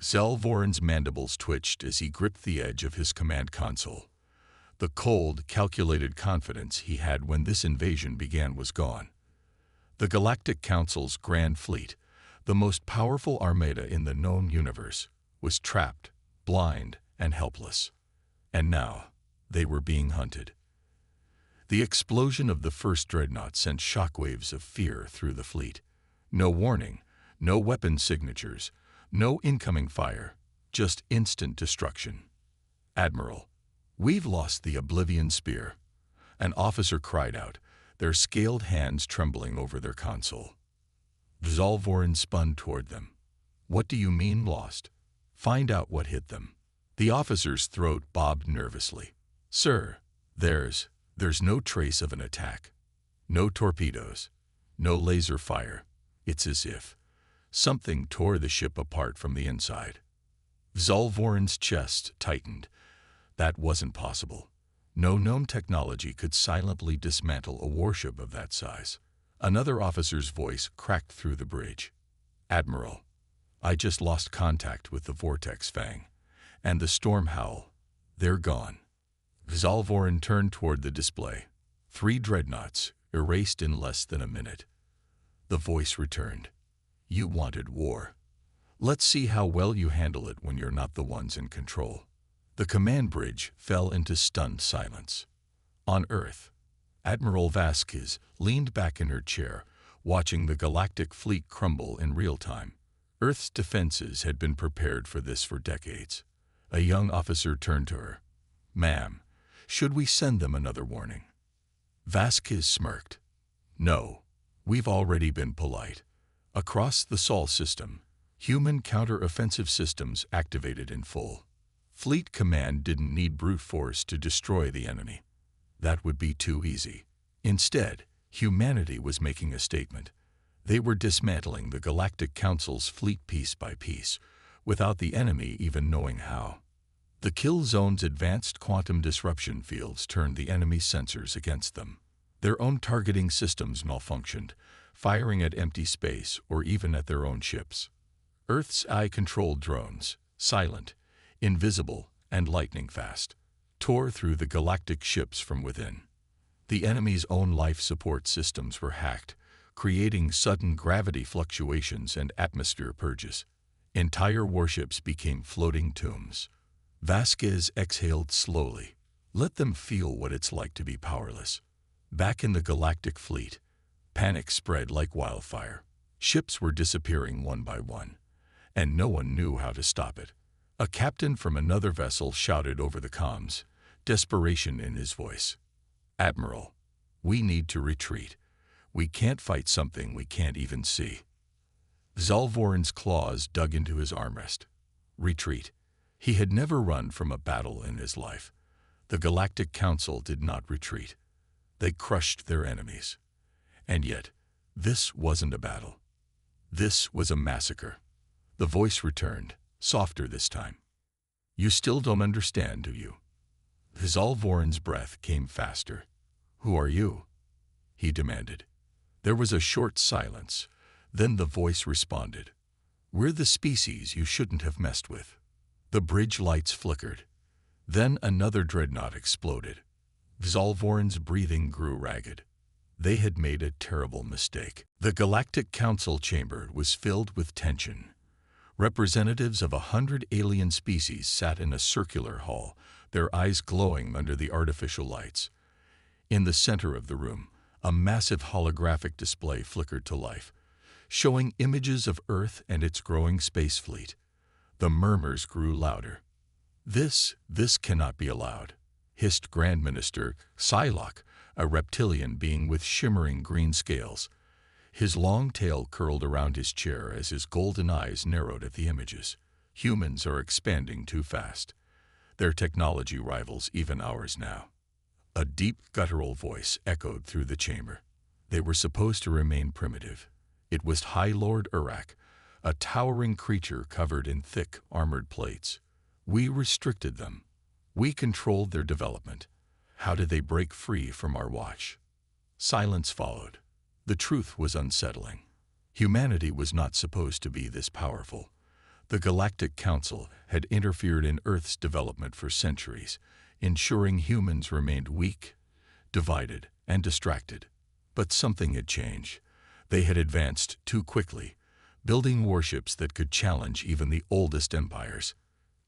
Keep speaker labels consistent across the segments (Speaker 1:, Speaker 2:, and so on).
Speaker 1: Zalvorin's mandibles twitched as he gripped the edge of his command console. The cold, calculated confidence he had when this invasion began was gone. The Galactic Council's Grand Fleet, the most powerful armada in the known universe, was trapped, blind, and helpless. And now, they were being hunted. The explosion of the first dreadnought sent shockwaves of fear through the fleet. No warning, no weapon signatures, no incoming fire, just instant destruction. "Admiral, we've lost the Oblivion Spear," an officer cried out, their scaled hands trembling over their console. Zalvorin spun toward them. "What do you mean lost? Find out what hit them." The officer's throat bobbed nervously. "Sir, there's no trace of an attack. No torpedoes, no laser fire. It's as if something tore the ship apart from the inside." Zalvorin's chest tightened. That wasn't possible. No known technology could silently dismantle a warship of that size. Another officer's voice cracked through the bridge. "Admiral, I just lost contact with the Vortex Fang and the Storm Howl. They're gone." Zalvorin turned toward the display. 3 dreadnoughts, erased in less than a minute. The voice returned. "You wanted war. Let's see how well you handle it when you're not the ones in control." The command bridge fell into stunned silence. On Earth, Admiral Vasquez leaned back in her chair, watching the galactic fleet crumble in real time. Earth's defenses had been prepared for this for decades. A young officer turned to her. "Ma'am, should we send them another warning?" Vasquez smirked. "No, we've already been polite. Across the Sol system, human counter-offensive systems activated in full. Fleet Command didn't need brute force to destroy the enemy. That would be too easy. Instead, humanity was making a statement. They were dismantling the Galactic Council's fleet piece by piece, without the enemy even knowing how. The kill zone's advanced quantum disruption fields turned the enemy's sensors against them. Their own targeting systems malfunctioned, firing at empty space or even at their own ships. Earth's eye-controlled drones, silent, invisible, and lightning-fast, tore through the galactic ships from within. The enemy's own life support systems were hacked, creating sudden gravity fluctuations and atmosphere purges. Entire warships became floating tombs. Vasquez exhaled slowly. Let them feel what it's like to be powerless. Back in the Galactic Fleet, panic spread like wildfire. Ships were disappearing one by one, and no one knew how to stop it. A captain from another vessel shouted over the comms, desperation in his voice. "Admiral, we need to retreat. We can't fight something we can't even see." Zalvorin's claws dug into his armrest. Retreat. He had never run from a battle in his life. The Galactic Council did not retreat. They crushed their enemies. And yet, this wasn't a battle. This was a massacre. The voice returned, softer this time. "You still don't understand, do you?" Zalvorin's breath came faster. "Who are you?" he demanded. There was a short silence. Then the voice responded. "We're the species you shouldn't have messed with." The bridge lights flickered. Then another dreadnought exploded. Zalvorin's breathing grew ragged. They had made a terrible mistake. The Galactic Council chamber was filled with tension. Representatives of 100 alien species sat in a circular hall, their eyes glowing under the artificial lights. In the center of the room, a massive holographic display flickered to life, showing images of Earth and its growing space fleet. The murmurs grew louder. This cannot be allowed," hissed Grand Minister Psylocke, a reptilian being with shimmering green scales. His long tail curled around his chair as his golden eyes narrowed at the images. "Humans are expanding too fast. Their technology rivals even ours now." A deep, guttural voice echoed through the chamber. They were supposed to remain primitive. It was High Lord Urak, a towering creature covered in thick, armored plates. "We restricted them. We controlled their development. How did they break free from our watch?" Silence followed. The truth was unsettling. Humanity was not supposed to be this powerful. The Galactic Council had interfered in Earth's development for centuries, ensuring humans remained weak, divided, and distracted. But something had changed. They had advanced too quickly, building warships that could challenge even the oldest empires.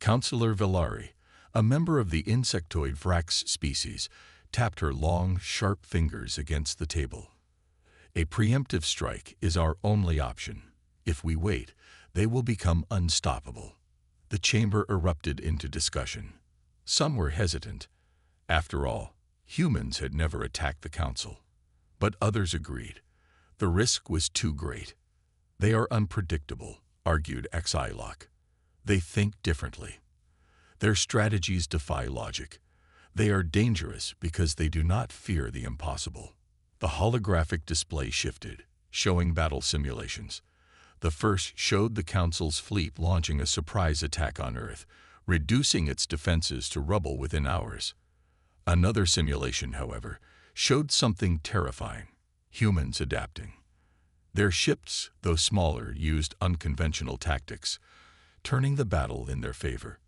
Speaker 1: Counselor Velari, a member of the insectoid Vrax species, tapped her long, sharp fingers against the table. A preemptive strike is our only option. If we wait, they will become unstoppable. The chamber erupted into discussion. Some were hesitant. After all, humans had never attacked the Council. But others agreed. The risk was too great. They are unpredictable, argued Xilok. They think differently. Their strategies defy logic. They are dangerous because they do not fear the impossible. The holographic display shifted, showing battle simulations. The first showed the Council's fleet launching a surprise attack on Earth, reducing its defenses to rubble within hours. Another simulation, however, showed something terrifying: humans adapting. Their ships, though smaller, used unconventional tactics, turning the battle in their favor.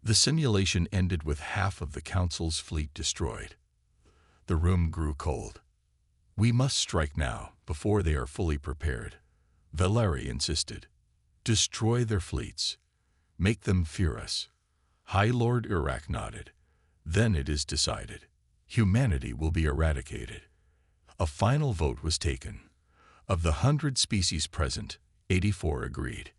Speaker 1: The simulation ended with half of the Council's fleet destroyed. The room grew cold. "We must strike now, before they are fully prepared," Velari insisted. "Destroy their fleets. Make them fear us." High Lord Iraq nodded. "Then it is decided. Humanity will be eradicated." A final vote was taken. Of the 100 species present, 84 agreed.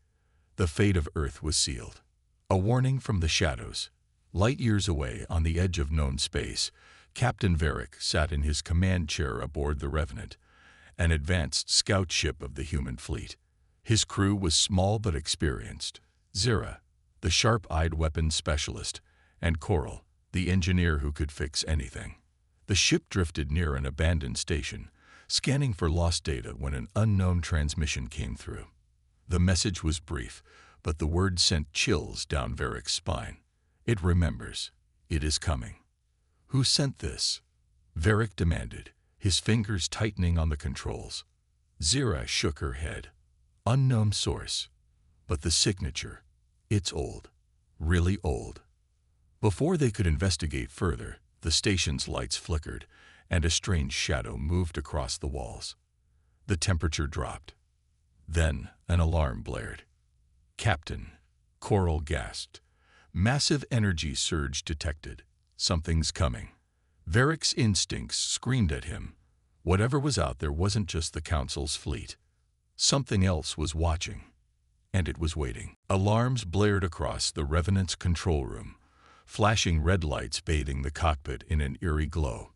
Speaker 1: The fate of Earth was sealed. A warning from the shadows. Light years away, on the edge of known space, Captain Varric sat in his command chair aboard the Revenant, an advanced scout ship of the human fleet. His crew was small but experienced. Zira, the sharp-eyed weapons specialist, and Coral, the engineer who could fix anything. The ship drifted near an abandoned station, scanning for lost data when an unknown transmission came through. The message was brief, but the word sent chills down Varric's spine. "It remembers. It is coming." "Who sent this?" Varric demanded, his fingers tightening on the controls. Zira shook her head. "Unknown source. But the signature, it's old. Really old." Before they could investigate further, the station's lights flickered, and a strange shadow moved across the walls. The temperature dropped. Then an alarm blared. "Captain," Coral gasped. "Massive energy surge detected. Something's coming." Varric's instincts screamed at him. Whatever was out there wasn't just the Council's fleet. Something else was watching, and it was waiting. Alarms blared across the Revenant's control room, flashing red lights bathing the cockpit in an eerie glow.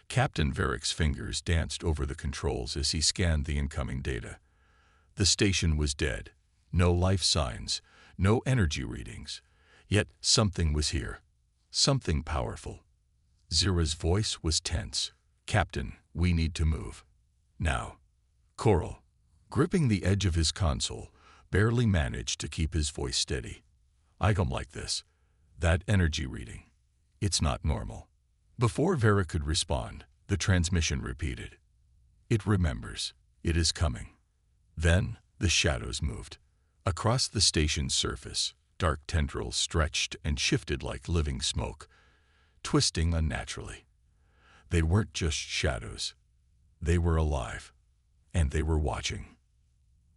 Speaker 1: Captain Varric's fingers danced over the controls as he scanned the incoming data. The station was dead. No life signs, no energy readings. Yet something was here. Something powerful. Zira's voice was tense. "Captain, we need to move. Now." Coral, gripping the edge of his console, barely managed to keep his voice steady. "I don't like this. That energy reading. It's not normal." Before Varric could respond, the transmission repeated. "It remembers. It is coming." Then the shadows moved. Across the station's surface, dark tendrils stretched and shifted like living smoke, twisting unnaturally. They weren't just shadows. They were alive, and they were watching.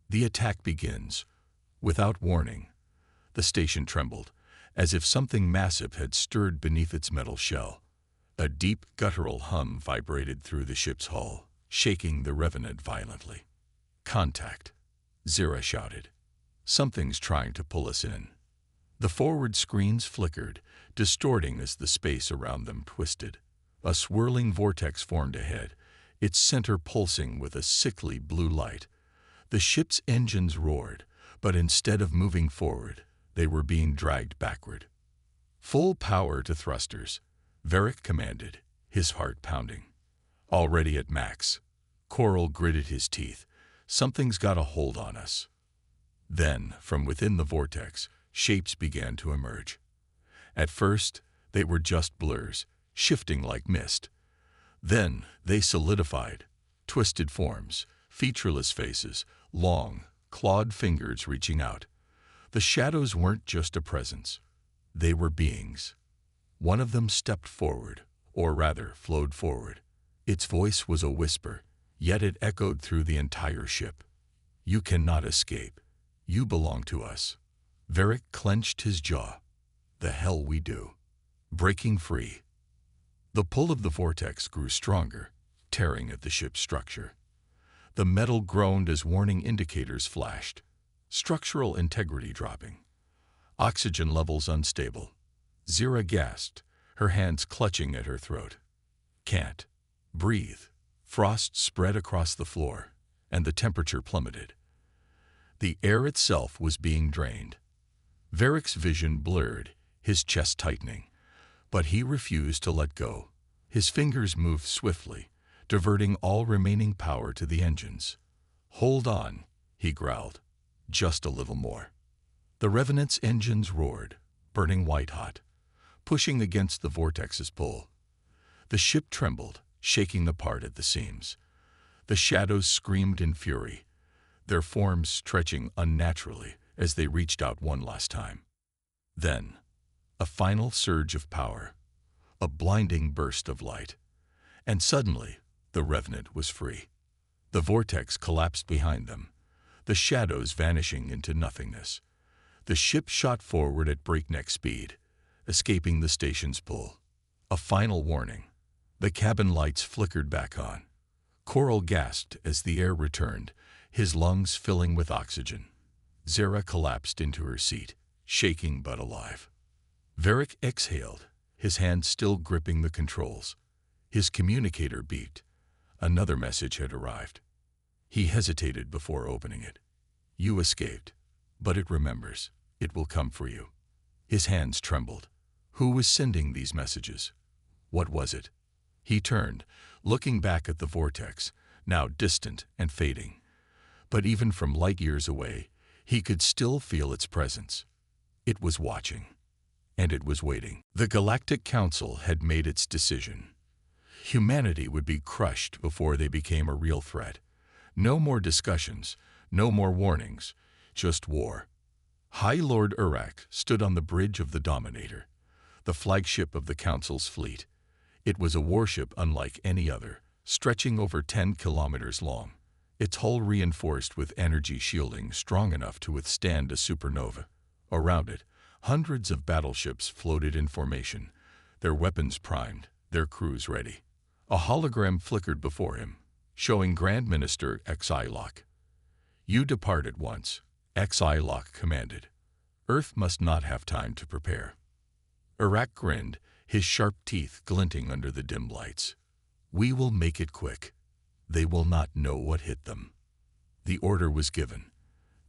Speaker 1: The attack begins. Without warning, the station trembled, as if something massive had stirred beneath its metal shell. A deep, guttural hum vibrated through the ship's hull, shaking the Revenant violently. "Contact," Zira shouted. "Something's trying to pull us in." The forward screens flickered, distorting as the space around them twisted. A swirling vortex formed ahead, its center pulsing with a sickly blue light. The ship's engines roared, but instead of moving forward, they were being dragged backward. "Full power to thrusters," Varric commanded, his heart pounding. Already at max, Coral gritted his teeth. "Something's got a hold on us." Then, from within the vortex, shapes began to emerge. At first, they were just blurs, shifting like mist. Then they solidified, twisted forms, featureless faces, long, clawed fingers reaching out. The shadows weren't just a presence. They were beings. One of them stepped forward, or rather flowed forward. Its voice was a whisper, yet it echoed through the entire ship. You cannot escape. You belong to us. Varric clenched his jaw. The hell we do. Breaking free. The pull of the vortex grew stronger, tearing at the ship's structure. The metal groaned as warning indicators flashed. Structural integrity dropping. Oxygen levels unstable. Zira gasped, her hands clutching at her throat. Can't breathe. Frost spread across the floor, and the temperature plummeted. The air itself was being drained. Varric's vision blurred, his chest tightening. But he refused to let go. His fingers moved swiftly, diverting all remaining power to the engines. Hold on, he growled. Just a little more. The Revenant's engines roared, burning white-hot, pushing against the vortex's pull. The ship trembled, shaking apart at the seams. The shadows screamed in fury, their forms stretching unnaturally as they reached out one last time. Then, a final surge of power, a blinding burst of light, and suddenly the Revenant was free. The vortex collapsed behind them, the shadows vanishing into nothingness. The ship shot forward at breakneck speed, escaping the station's pull. A final warning. The cabin lights flickered back on. Coral gasped as the air returned, his lungs filling with oxygen. Zara collapsed into her seat, shaking but alive. Varric exhaled, his hand still gripping the controls. His communicator beeped. Another message had arrived. He hesitated before opening it. You escaped, but it remembers. It will come for you. His hands trembled. Who was sending these messages? What was it? He turned, looking back at the vortex, now distant and fading. But even from light years away, he could still feel its presence. It was watching, and it was waiting. The Galactic Council had made its decision. Humanity would be crushed before they became a real threat. No more discussions, no more warnings, just war. High Lord Urak stood on the bridge of the Dominator, the flagship of the Council's fleet. It was a warship unlike any other, stretching over 10 kilometers long, its hull reinforced with energy shielding strong enough to withstand a supernova. Around it, hundreds of battleships floated in formation, their weapons primed, their crews ready. A hologram flickered before him, showing Grand Minister Xilok. You depart at once, Xilok commanded. Earth must not have time to prepare. Urak grinned, his sharp teeth glinting under the dim lights. We will make it quick. They will not know what hit them. The order was given.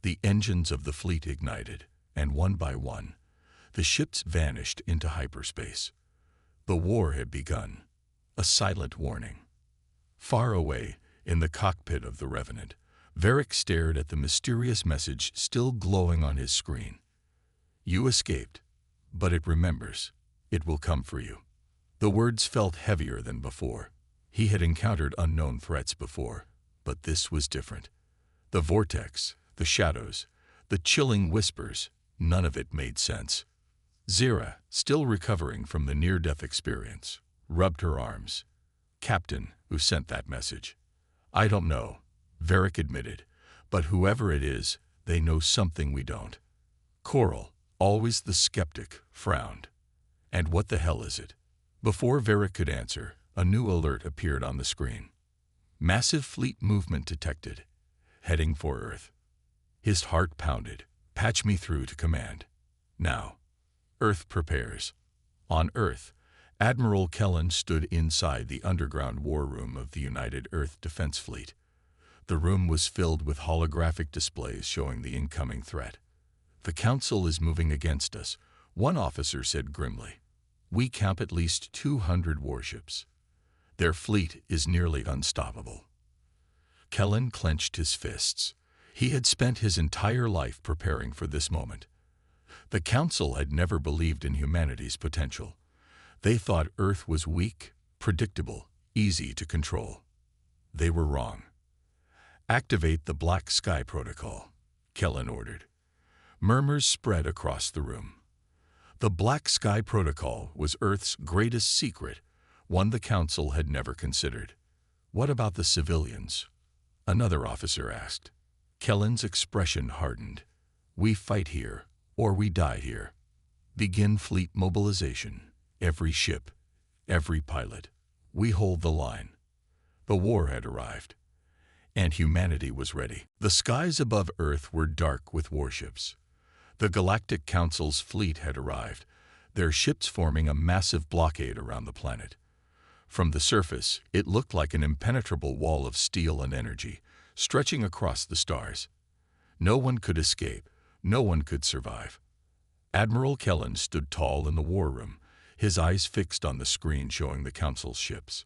Speaker 1: The engines of the fleet ignited, and one by one, the ships vanished into hyperspace. The war had begun, a silent warning. Far away, in the cockpit of the Revenant, Varric stared at the mysterious message still glowing on his screen. You escaped, but it remembers. It will come for you. The words felt heavier than before. He had encountered unknown threats before, but this was different. The vortex, the shadows, the chilling whispers, none of it made sense. Zira, still recovering from the near-death experience, rubbed her arms. Captain, who sent that message? I don't know, Varric admitted, but whoever it is, they know something we don't. Coral, always the skeptic, frowned. And what the hell is it? Before Varric could answer, a new alert appeared on the screen. Massive fleet movement detected, heading for Earth. His heart pounded. Patch me through to command. Now. Earth prepares. On Earth, Admiral Kellen stood inside the underground war room of the United Earth Defense Fleet. The room was filled with holographic displays showing the incoming threat. The Council is moving against us, one officer said grimly. We count at least 200 warships. Their fleet is nearly unstoppable. Kellen clenched his fists. He had spent his entire life preparing for this moment. The Council had never believed in humanity's potential. They thought Earth was weak, predictable, easy to control. They were wrong. Activate the Black Sky Protocol, Kellen ordered. Murmurs spread across the room. The Black Sky Protocol was Earth's greatest secret, one the Council had never considered. What about the civilians? Another officer asked. Kellen's expression hardened. We fight here, or we die here. Begin fleet mobilization. Every ship, every pilot. We hold the line. The war had arrived, and humanity was ready. The skies above Earth were dark with warships. The Galactic Council's fleet had arrived, their ships forming a massive blockade around the planet. From the surface, it looked like an impenetrable wall of steel and energy, stretching across the stars. No one could escape, no one could survive. Admiral Kellen stood tall in the war room, his eyes fixed on the screen showing the Council's ships.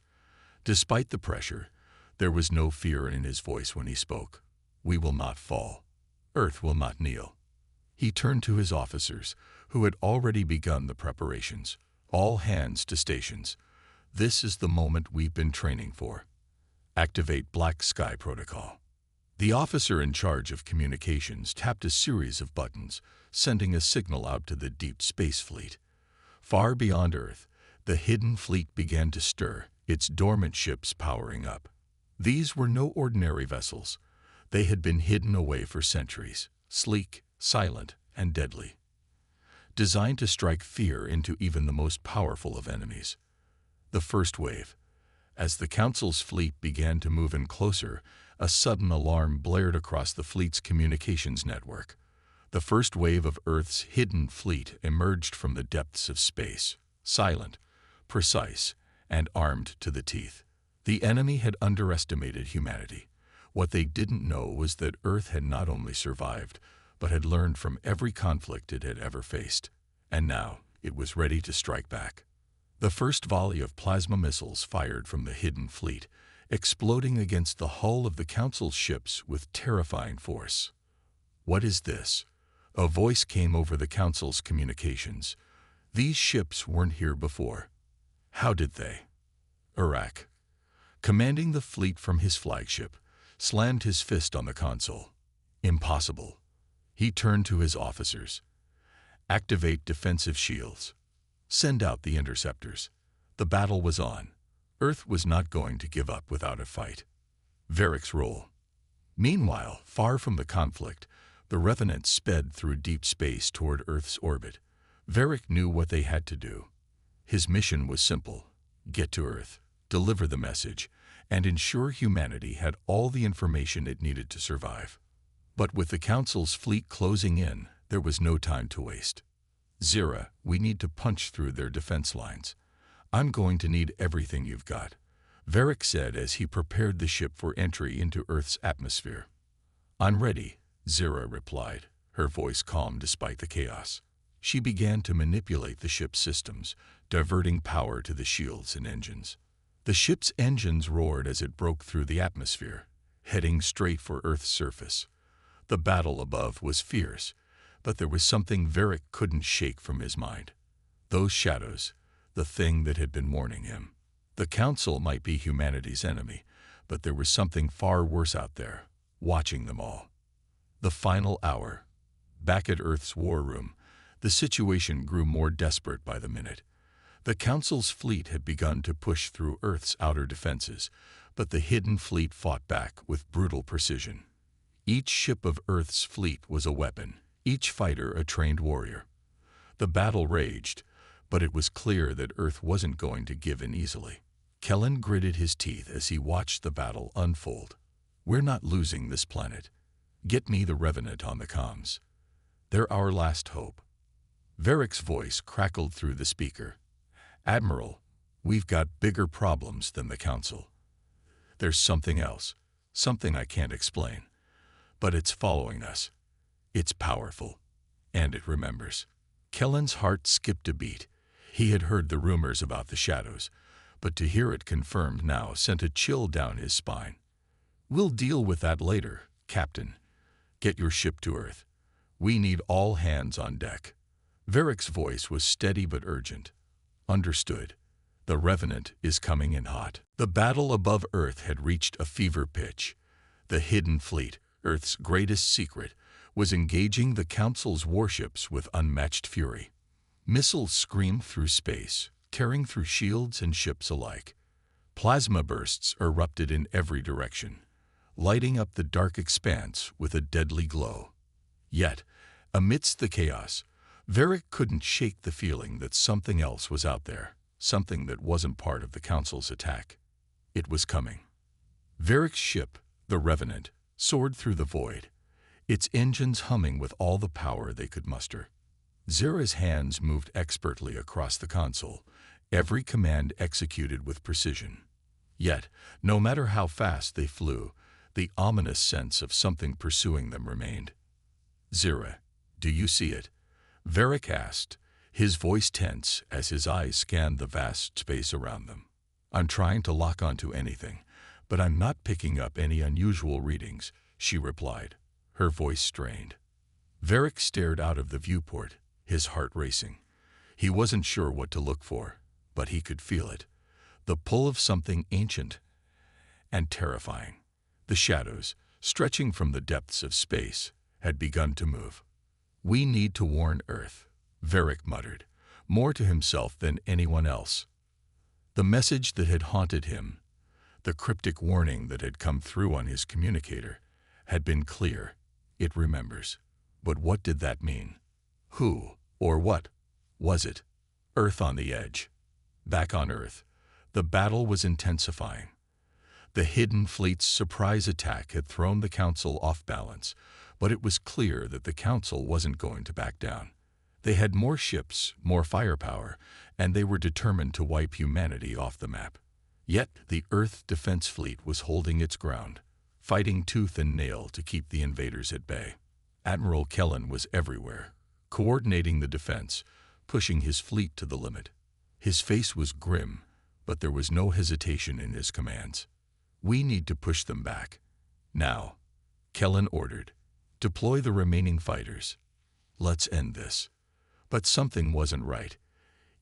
Speaker 1: Despite the pressure, there was no fear in his voice when he spoke. We will not fall. Earth will not kneel. He turned to his officers, who had already begun the preparations. All hands to stations. This is the moment we've been training for. Activate Black Sky Protocol. The officer in charge of communications tapped a series of buttons, sending a signal out to the deep space fleet. Far beyond Earth, the hidden fleet began to stir, its dormant ships powering up. These were no ordinary vessels. They had been hidden away for centuries, sleek, silent, and deadly. Designed to strike fear into even the most powerful of enemies. The first wave. As the Council's fleet began to move in closer, a sudden alarm blared across the fleet's communications network. The first wave of Earth's hidden fleet emerged from the depths of space, silent, precise, and armed to the teeth. The enemy had underestimated humanity. What they didn't know was that Earth had not only survived, but had learned from every conflict it had ever faced. And now, it was ready to strike back. The first volley of plasma missiles fired from the hidden fleet, exploding against the hull of the Council's ships with terrifying force. What is this? A voice came over the Council's communications. These ships weren't here before. How did they? Iraq, commanding the fleet from his flagship, slammed his fist on the console. Impossible. He turned to his officers. Activate defensive shields. Send out the interceptors. The battle was on. Earth was not going to give up without a fight. Varric's role. Meanwhile, far from the conflict, the Revenant sped through deep space toward Earth's orbit. Varric knew what they had to do. His mission was simple. Get to Earth, deliver the message, and ensure humanity had all the information it needed to survive. But with the Council's fleet closing in, there was no time to waste. Zira, we need to punch through their defense lines. I'm going to need everything you've got, Varric said as he prepared the ship for entry into Earth's atmosphere. I'm ready, Zira replied, her voice calm despite the chaos. She began to manipulate the ship's systems, diverting power to the shields and engines. The ship's engines roared as it broke through the atmosphere, heading straight for Earth's surface. The battle above was fierce, but there was something Varric couldn't shake from his mind. Those shadows, the thing that had been warning him. The Council might be humanity's enemy, but there was something far worse out there, watching them all. The final hour. Back at Earth's war room, the situation grew more desperate by the minute. The Council's fleet had begun to push through Earth's outer defenses, but the hidden fleet fought back with brutal precision. Each ship of Earth's fleet was a weapon, each fighter a trained warrior. The battle raged, but it was clear that Earth wasn't going to give in easily. Kellen gritted his teeth as he watched the battle unfold. We're not losing this planet. Get me the Revenant on the comms. They're our last hope. Varric's voice crackled through the speaker. Admiral, we've got bigger problems than the Council. There's something else, something I can't explain. But it's following us. It's powerful, and it remembers. Kellen's heart skipped a beat. He had heard the rumors about the shadows, but to hear it confirmed now sent a chill down his spine. We'll deal with that later, Captain. Get your ship to Earth. We need all hands on deck. Varric's voice was steady but urgent. Understood. The Revenant is coming in hot. The battle above Earth had reached a fever pitch. The hidden fleet, Earth's greatest secret, was engaging the Council's warships with unmatched fury. Missiles screamed through space, tearing through shields and ships alike. Plasma bursts erupted in every direction, lighting up the dark expanse with a deadly glow. Yet, amidst the chaos, Varric couldn't shake the feeling that something else was out there, something that wasn't part of the Council's attack. It was coming. Varric's ship, the Revenant, soared through the void, its engines humming with all the power they could muster. Zera's hands moved expertly across the console, every command executed with precision. Yet, no matter how fast they flew, the ominous sense of something pursuing them remained. "Zera, do you see it?" Varric asked, his voice tense as his eyes scanned the vast space around them. "I'm trying to lock onto anything, but I'm not picking up any unusual readings," she replied, her voice strained. Varric stared out of the viewport, his heart racing. He wasn't sure what to look for, but he could feel it. The pull of something ancient and terrifying. The shadows, stretching from the depths of space, had begun to move. "We need to warn Earth," Varric muttered, more to himself than anyone else. The message that had haunted him, the cryptic warning that had come through on his communicator, had been clear. It remembers. But what did that mean? Who, or what, was it? Earth on the edge. Back on Earth, the battle was intensifying. The Hidden Fleet's surprise attack had thrown the Council off balance, but it was clear that the Council wasn't going to back down. They had more ships, more firepower, and they were determined to wipe humanity off the map. Yet the Earth Defense Fleet was holding its ground, fighting tooth and nail to keep the invaders at bay. Admiral Kellen was everywhere, coordinating the defense, pushing his fleet to the limit. His face was grim, but there was no hesitation in his commands. "We need to push them back. Now," Kellen ordered. "Deploy the remaining fighters. Let's end this." But something wasn't right.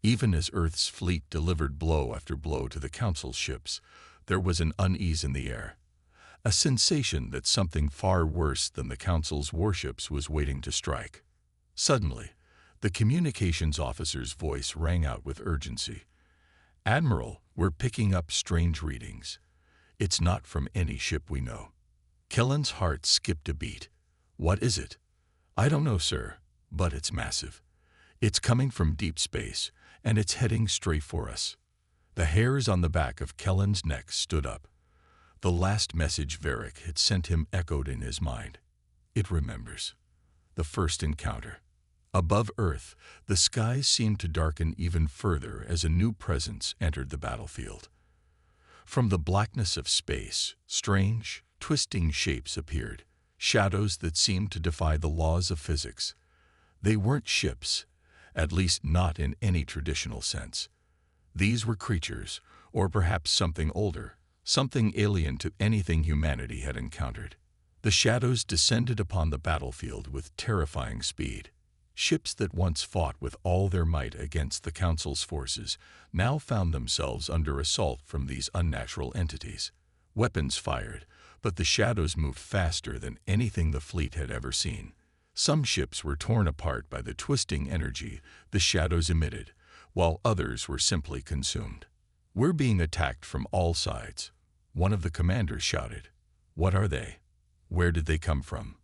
Speaker 1: Even as Earth's fleet delivered blow after blow to the Council's ships, there was an unease in the air. A sensation that something far worse than the Council's warships was waiting to strike. Suddenly, the communications officer's voice rang out with urgency. "Admiral, we're picking up strange readings. It's not from any ship we know." Kellen's heart skipped a beat. "What is it?" "I don't know, sir, but it's massive. It's coming from deep space, and it's heading straight for us." The hairs on the back of Kellen's neck stood up. The last message Varric had sent him echoed in his mind. It remembers. The first encounter. Above Earth, the skies seemed to darken even further as a new presence entered the battlefield. From the blackness of space, strange, twisting shapes appeared, shadows that seemed to defy the laws of physics. They weren't ships, at least not in any traditional sense. These were creatures, or perhaps something older, something alien to anything humanity had encountered. The shadows descended upon the battlefield with terrifying speed. Ships that once fought with all their might against the Council's forces now found themselves under assault from these unnatural entities. Weapons fired, but the shadows moved faster than anything the fleet had ever seen. Some ships were torn apart by the twisting energy the shadows emitted, while others were simply consumed. "We're being attacked from all sides," one of the commanders shouted. "What are they? Where did they come from?"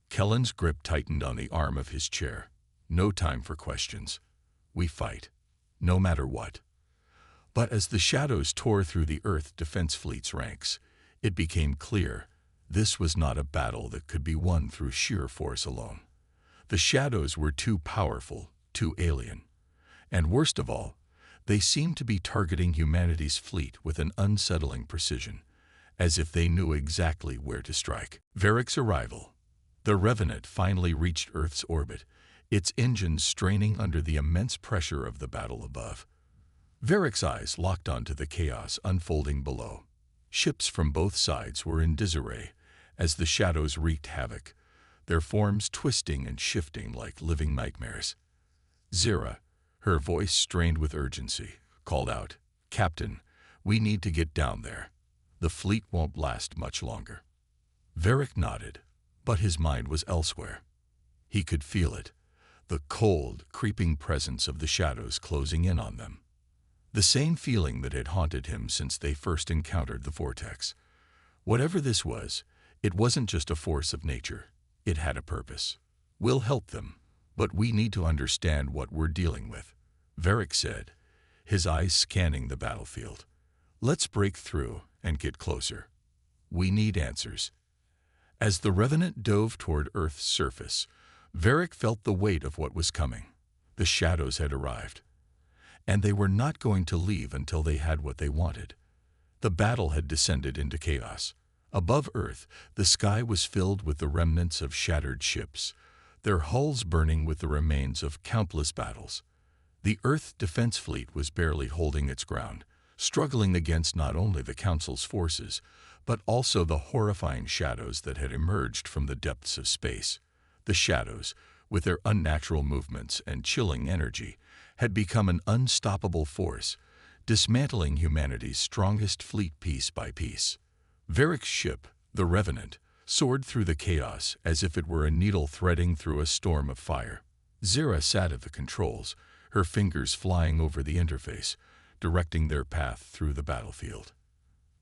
Speaker 1: Kellen's grip tightened on the arm of his chair. "No time for questions. We fight, no matter what." But as the shadows tore through the Earth Defense Fleet's ranks, it became clear this was not a battle that could be won through sheer force alone. The shadows were too powerful, too alien. And worst of all, they seemed to be targeting humanity's fleet with an unsettling precision, as if they knew exactly where to strike. Varric's arrival. The Revenant finally reached Earth's orbit, its engines straining under the immense pressure of the battle above. Varric's eyes locked onto the chaos unfolding below. Ships from both sides were in disarray as the shadows wreaked havoc, their forms twisting and shifting like living nightmares. Zera, her voice strained with urgency, called out, "Captain, we need to get down there. The fleet won't last much longer." Varric nodded, But his mind was elsewhere. He could feel it, the cold, creeping presence of the shadows closing in on them. The same feeling that had haunted him since they first encountered the vortex. Whatever this was, it wasn't just a force of nature. It had a purpose. We'll help them, but we need to understand what we're dealing with, Varric said, his eyes scanning the battlefield. Let's break through and get closer. We need answers. As the Revenant dove toward Earth's surface, Varric felt the weight of what was coming. The shadows had arrived, and they were not going to leave until they had what they wanted. The battle had descended into chaos. Above Earth, the sky was filled with the remnants of shattered ships, their hulls burning with the remains of countless battles. The Earth Defense Fleet was barely holding its ground, struggling against not only the Council's forces, but also the horrifying shadows that had emerged from the depths of space. The shadows, with their unnatural movements and chilling energy, had become an unstoppable force, dismantling humanity's strongest fleet piece by piece. Varric's ship, the Revenant, soared through the chaos as if it were a needle threading through a storm of fire. Zira sat at the controls, her fingers flying over the interface, directing their path through the battlefield.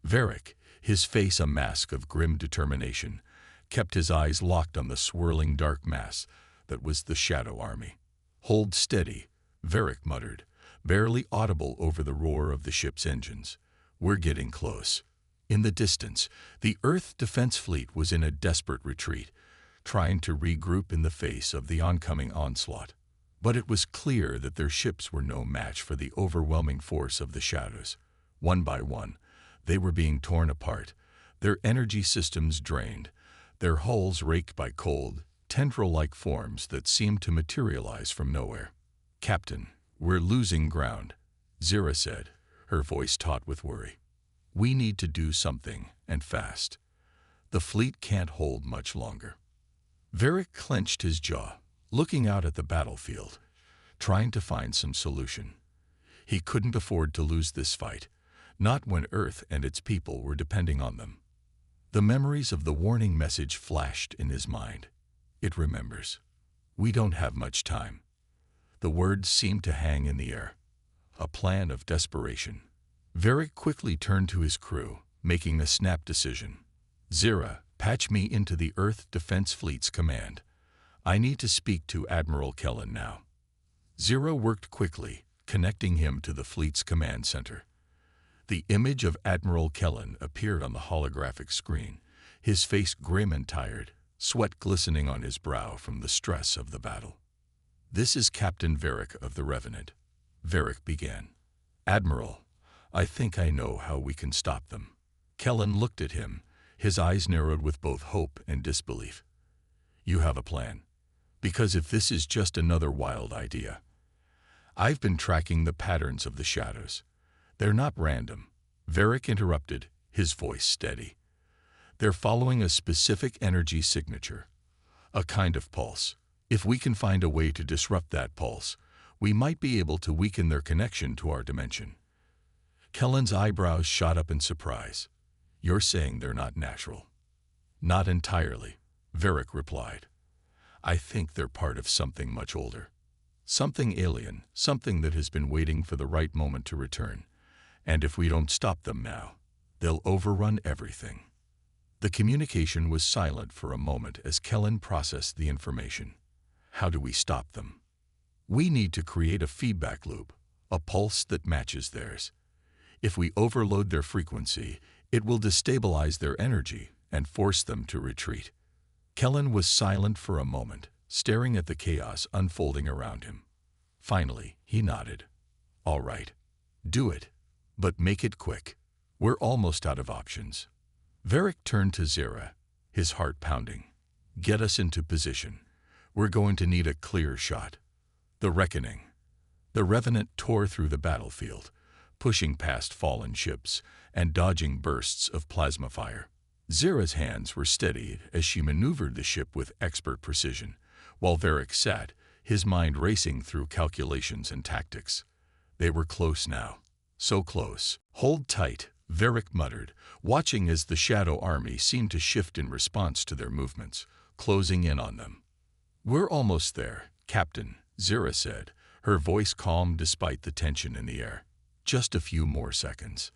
Speaker 1: Varric, his face a mask of grim determination, kept his eyes locked on the swirling dark mass that was the Shadow Army. "Hold steady," Varric muttered, barely audible over the roar of the ship's engines. "We're getting close." In the distance, the Earth Defense Fleet was in a desperate retreat, trying to regroup in the face of the oncoming onslaught. But it was clear that their ships were no match for the overwhelming force of the shadows. One by one, they were being torn apart, their energy systems drained, their hulls raked by cold, tendril-like forms that seemed to materialize from nowhere. "Captain, we're losing ground," Zira said, her voice taut with worry. "We need to do something, and fast. The fleet can't hold much longer." Varric clenched his jaw, looking out at the battlefield, trying to find some solution. He couldn't afford to lose this fight, not when Earth and its people were depending on them. The memories of the warning message flashed in his mind. It remembers. "We don't have much time." The words seemed to hang in the air. A plan of desperation. Varric quickly turned to his crew, making a snap decision. "Zira, patch me into the Earth Defense Fleet's command. I need to speak to Admiral Kellen now." Zira worked quickly, connecting him to the fleet's command center. The image of Admiral Kellen appeared on the holographic screen, his face grim and tired, sweat glistening on his brow from the stress of the battle. "This is Captain Varric of the Revenant," Varric began. "Admiral, I think I know how we can stop them." Kellen looked at him, his eyes narrowed with both hope and disbelief. "You have a plan? Because if this is just another wild idea..." "I've been tracking the patterns of the shadows. They're not random," Varric interrupted, his voice steady. "They're following a specific energy signature, a kind of pulse. If we can find a way to disrupt that pulse, we might be able to weaken their connection to our dimension." Kellen's eyebrows shot up in surprise. "You're saying they're not natural?" "Not entirely," Varric replied. "I think they're part of something much older. Something alien, something that has been waiting for the right moment to return. And if we don't stop them now, they'll overrun everything." The communication was silent for a moment as Kellen processed the information. "How do we stop them?" "We need to create a feedback loop, a pulse that matches theirs. If we overload their frequency, it will destabilize their energy and force them to retreat." Kellen was silent for a moment, staring at the chaos unfolding around him. Finally, he nodded. "All right. Do it. But make it quick. We're almost out of options." Varric turned to Zira, his heart pounding. "Get us into position. We're going to need a clear shot." The reckoning. The Revenant tore through the battlefield, pushing past fallen ships and dodging bursts of plasma fire. Zira's hands were steady as she maneuvered the ship with expert precision, while Varric sat, his mind racing through calculations and tactics. They were close now. So close. "Hold tight," Varric muttered, watching as the Shadow Army seemed to shift in response to their movements. closing in on them. "We're almost there, Captain," Zira said, her voice calm despite the tension in the air. "Just a few more seconds."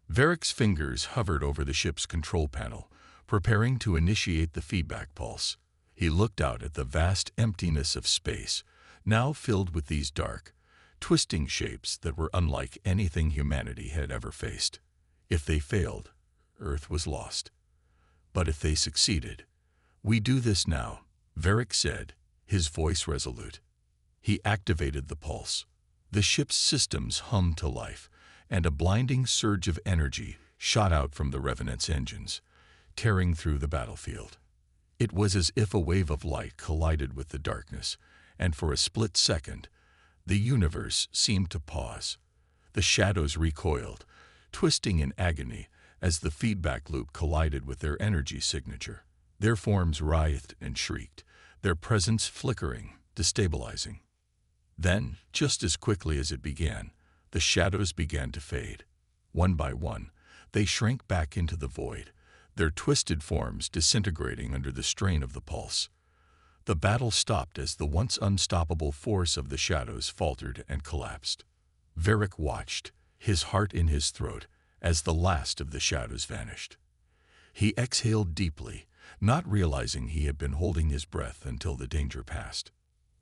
Speaker 1: Varric's fingers hovered over the ship's control panel, preparing to initiate the feedback pulse. He looked out at the vast emptiness of space, now filled with these dark, twisting shapes that were unlike anything humanity had ever faced. If they failed, Earth was lost. But if they succeeded, "We do this now," Varric said, his voice resolute. He activated the pulse. The ship's systems hummed to life, and a blinding surge of energy shot out from the Revenant's engines, tearing through the battlefield. It was as if a wave of light collided with the darkness, and for a split second, the universe seemed to pause. The shadows recoiled, twisting in agony as the feedback loop collided with their energy signature. Their forms writhed and shrieked, their presence flickering, destabilizing. Then, just as quickly as it began, the shadows began to fade. One by one, they shrank back into the void, their twisted forms disintegrating under the strain of the pulse. The battle stopped as the once unstoppable force of the shadows faltered and collapsed. Varric watched, his heart in his throat, as the last of the shadows vanished. He exhaled deeply, not realizing he had been holding his breath until the danger passed.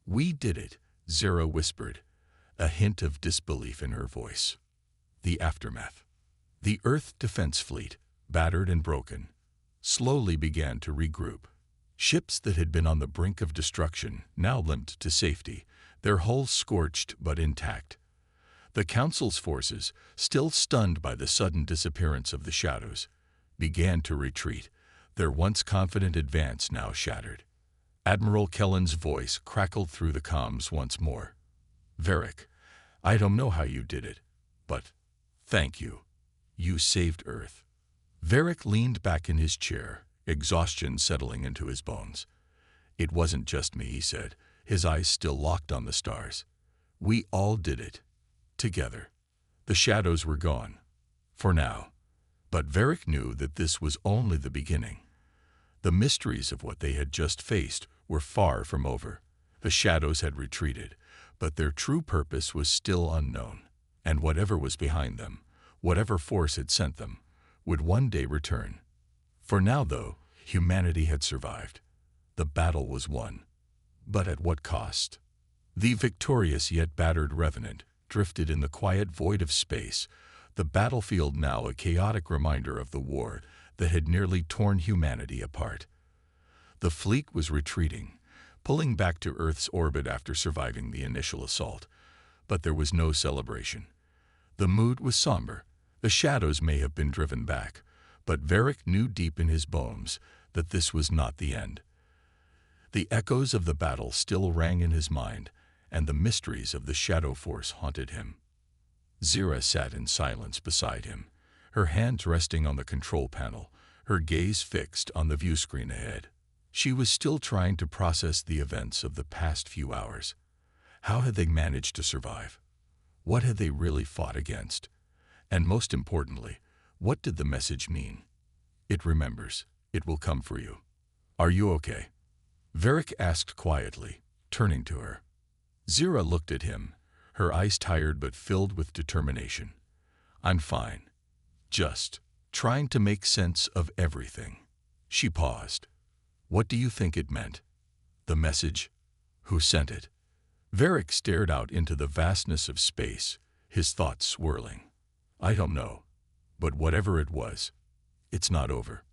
Speaker 1: "We did it," Zira whispered, a hint of disbelief in her voice. The aftermath. The Earth Defense Fleet, battered and broken, slowly began to regroup. Ships that had been on the brink of destruction now limped to safety, their hulls scorched but intact. The Council's forces, still stunned by the sudden disappearance of the shadows, began to retreat, their once confident advance now shattered. Admiral Kellen's voice crackled through the comms once more. "Varric, I don't know how you did it, but thank you. You saved Earth." Varric leaned back in his chair, exhaustion settling into his bones. "It wasn't just me," he said, his eyes still locked on the stars. "We all did it. Together." The shadows were gone. For now. But Varric knew that this was only the beginning. The mysteries of what they had just faced were far from over. The shadows had retreated, but their true purpose was still unknown. And whatever was behind them, whatever force had sent them, would one day return. For now, though, humanity had survived. The battle was won. But at what cost? The victorious yet battered Revenant drifted in the quiet void of space, the battlefield now a chaotic reminder of the war that had nearly torn humanity apart. The fleet was retreating, pulling back to Earth's orbit after surviving the initial assault. But there was no celebration. The mood was somber. The shadows may have been driven back, but Varric knew deep in his bones that this was not the end. The echoes of the battle still rang in his mind, and the mysteries of the shadow force haunted him. Zira sat in silence beside him, her hands resting on the control panel, her gaze fixed on the view screen ahead. She was still trying to process the events of the past few hours. How had they managed to survive? What had they really fought against? And most importantly, what did the message mean? "It remembers. It will come for you. Are you okay?" Varric asked quietly, turning to her. Zira looked at him, her eyes tired but filled with determination. "I'm fine. Just trying to make sense of everything." She paused. "What do you think it meant? The message? Who sent it?" Varric stared out into the vastness of space, his thoughts swirling. "I don't know. But whatever it was, it's not over.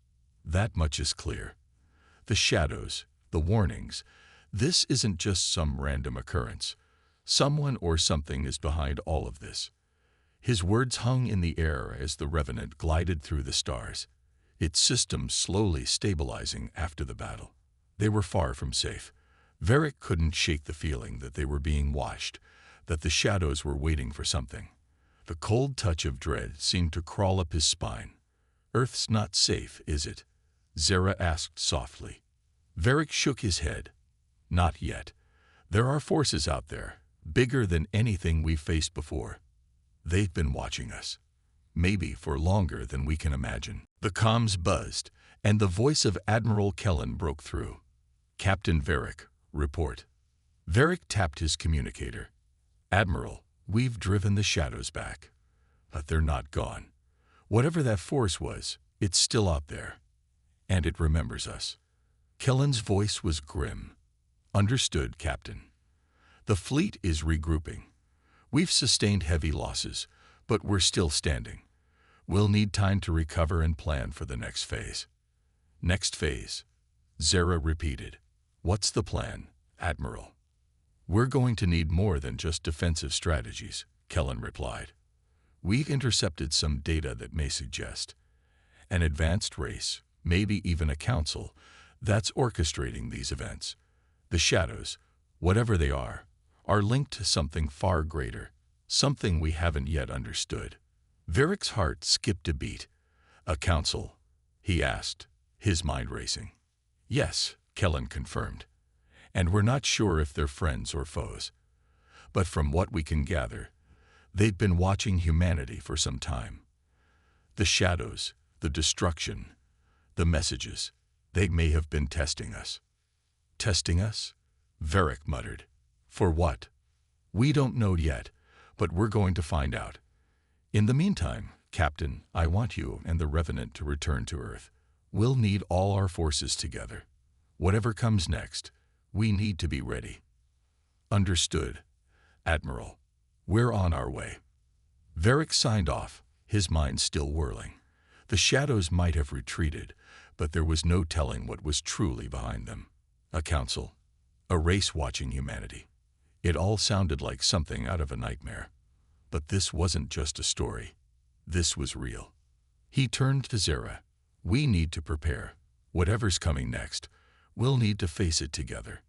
Speaker 1: That much is clear. The shadows, the warnings, this isn't just some random occurrence. Someone or something is behind all of this." His words hung in the air as the Revenant glided through the stars, its systems slowly stabilizing after the battle. They were far from safe. Varric couldn't shake the feeling that they were being watched, that the shadows were waiting for something. The cold touch of dread seemed to crawl up his spine. "Earth's not safe, is it?" Zira asked softly. Varric shook his head. "Not yet. There are forces out there, bigger than anything we've faced before. They've been watching us. Maybe for longer than we can imagine." The comms buzzed, and the voice of Admiral Kellen broke through. Captain Varric, report. Varric tapped his communicator. Admiral, we've driven the shadows back. But they're not gone. Whatever that force was, it's still out there. And it remembers us. Kellen's voice was grim. Understood, Captain. The fleet is regrouping. We've sustained heavy losses, but we're still standing. We'll need time to recover and plan for the next phase. Next phase, Zara repeated. What's the plan, Admiral? We're going to need more than just defensive strategies, Kellen replied. We've intercepted some data that may suggest an advanced race, maybe even a council, that's orchestrating these events. The shadows, whatever they are linked to something far greater, something we haven't yet understood. Varric's heart skipped a beat. A council? He asked, his mind racing. Yes, Kellen confirmed. And we're not sure if they're friends or foes. But from what we can gather, they've been watching humanity for some time. The shadows, the destruction, the messages, they may have been testing us. Testing us? Varric muttered. For what? We don't know yet, but we're going to find out. In the meantime, Captain, I want you and the Revenant to return to Earth. We'll need all our forces together. Whatever comes next, we need to be ready. Understood, Admiral. We're on our way. Varric signed off, his mind still whirling. The shadows might have retreated, but there was no telling what was truly behind them. A council, a race watching humanity. It all sounded like something out of a nightmare. But this wasn't just a story. This was real. He turned to Zara. We need to prepare. Whatever's coming next, we'll need to face it together.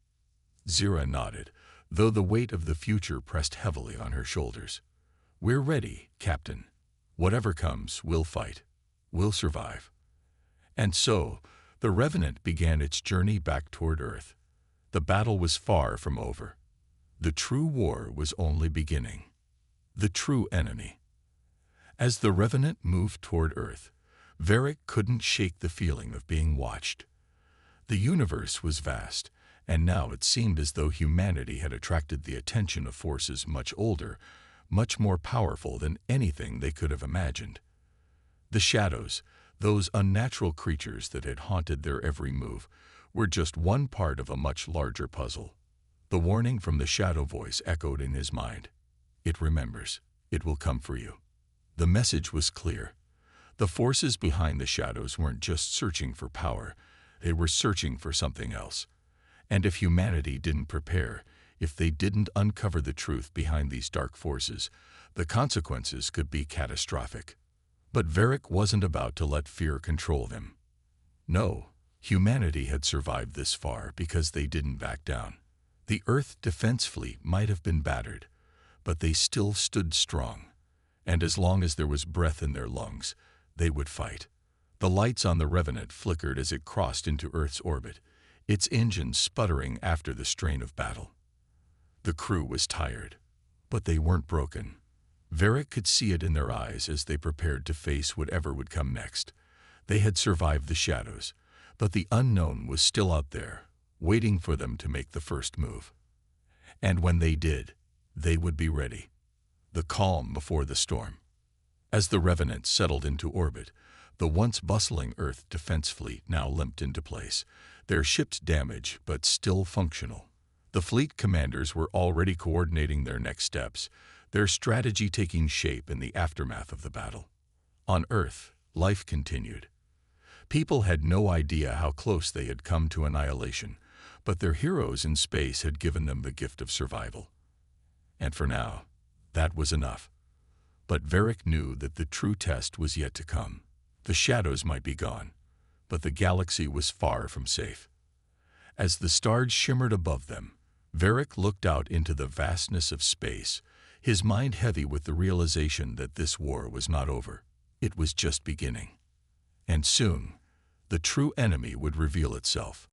Speaker 1: Zara nodded, though the weight of the future pressed heavily on her shoulders. We're ready, Captain. Whatever comes, we'll fight. We'll survive. And so, the Revenant began its journey back toward Earth. The battle was far from over. The true war was only beginning. The true enemy. As the Revenant moved toward Earth, Varric couldn't shake the feeling of being watched. The universe was vast, and now it seemed as though humanity had attracted the attention of forces much older, much more powerful than anything they could have imagined. The shadows, those unnatural creatures that had haunted their every move, were just one part of a much larger puzzle. The warning from the shadow voice echoed in his mind. It remembers. It will come for you. The message was clear. The forces behind the shadows weren't just searching for power. They were searching for something else. And if humanity didn't prepare, if they didn't uncover the truth behind these dark forces, the consequences could be catastrophic. But Varric wasn't about to let fear control them. No, humanity had survived this far because they didn't back down. The Earth defense fleet might have been battered, but they still stood strong. And as long as there was breath in their lungs, they would fight. The lights on the Revenant flickered as it crossed into Earth's orbit, its engines sputtering after the strain of battle. The crew was tired, but they weren't broken. Varric could see it in their eyes as they prepared to face whatever would come next. They had survived the shadows, but the unknown was still out there, waiting for them to make the first move. And when they did, they would be ready. The calm before the storm. As the Revenant settled into orbit, the once bustling Earth defense fleet now limped into place, their ships damaged but still functional. The fleet commanders were already coordinating their next steps, their strategy taking shape in the aftermath of the battle. On Earth, life continued. People had no idea how close they had come to annihilation, but their heroes in space had given them the gift of survival. And for now, that was enough. But Varric knew that the true test was yet to come. The shadows might be gone, but the galaxy was far from safe. As the stars shimmered above them, Varric looked out into the vastness of space, his mind heavy with the realization that this war was not over. It was just beginning. And soon, the true enemy would reveal itself.